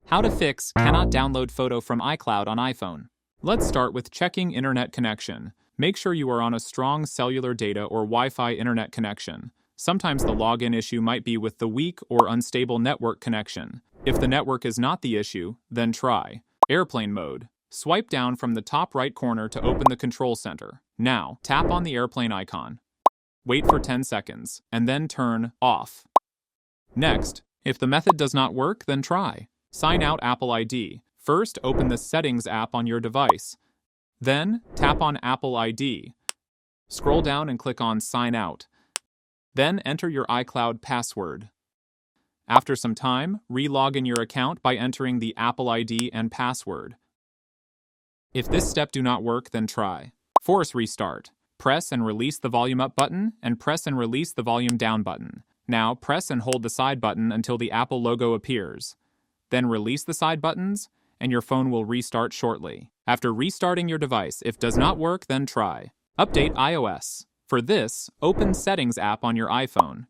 How to fix cannot download photo from iCloud on iPhone. Let's start with checking internet connection. Make sure you are on a strong cellular data or Wi-Fi internet connection. Sometimes the login issue might be with the weak or unstable network connection. If the network is not the issue, then try airplane mode. Swipe down from the top right corner to open the control center. Now, tap on the airplane icon. Wait for 10 seconds, and then turn off. Next, if the method does not work, then try Sign out Apple ID. First, open the Settings app on your device. Then, tap on Apple ID. Scroll down and click on Sign Out. Then, enter your iCloud password. After some time, re-log in your account by entering the Apple ID and password. If this step do not work, then try Force Restart. Press and release the volume up button, and press and release the volume down button. Now, press and hold the side button until the Apple logo appears. Then release the side buttons, and your phone will restart shortly. After restarting your device, if does not work, then try Update iOS. For this, open Settings app on your iPhone.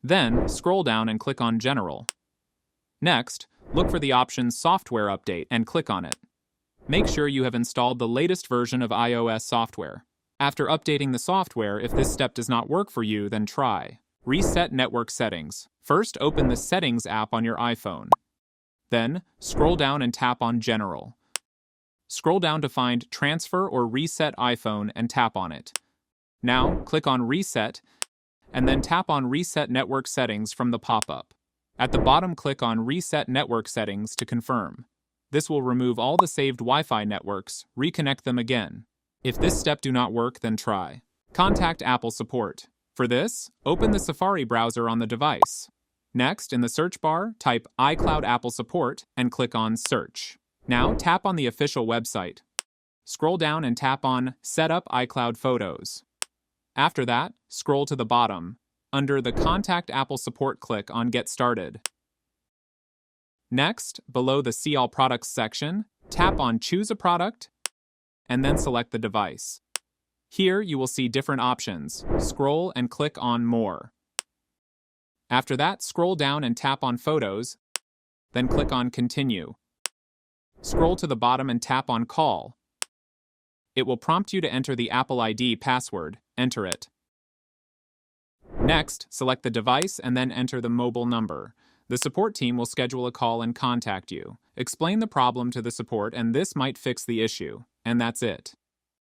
Then, scroll down and click on General. Next, look for the option Software Update and click on it. Make sure you have installed the latest version of iOS software. After updating the software, if this step does not work for you, then try Reset Network Settings. First, open the Settings app on your iPhone. Then, scroll down and tap on General. Scroll down to find Transfer or Reset iPhone and tap on it. Now, click on Reset, and then tap on Reset Network Settings from the pop-up. At the bottom, click on Reset Network Settings to confirm. This will remove all the saved Wi-Fi networks, reconnect them again. If this step do not work, then try Contact Apple Support. For this, open the Safari browser on the device. Next, in the search bar, type iCloud Apple Support and click on Search. Now, tap on the official website. Scroll down and tap on Set up iCloud Photos. After that, scroll to the bottom. Under the Contact Apple Support, click on Get Started. Next, below the See All Products section, tap on Choose a Product and then select the device. Here, you will see different options. Scroll and click on More. After that, scroll down and tap on Photos, then click on Continue. Scroll to the bottom and tap on Call. It will prompt you to enter the Apple ID password. Enter it. Next, select the device and then enter the mobile number. The support team will schedule a call and contact you. Explain the problem to the support and this might fix the issue. And that's it.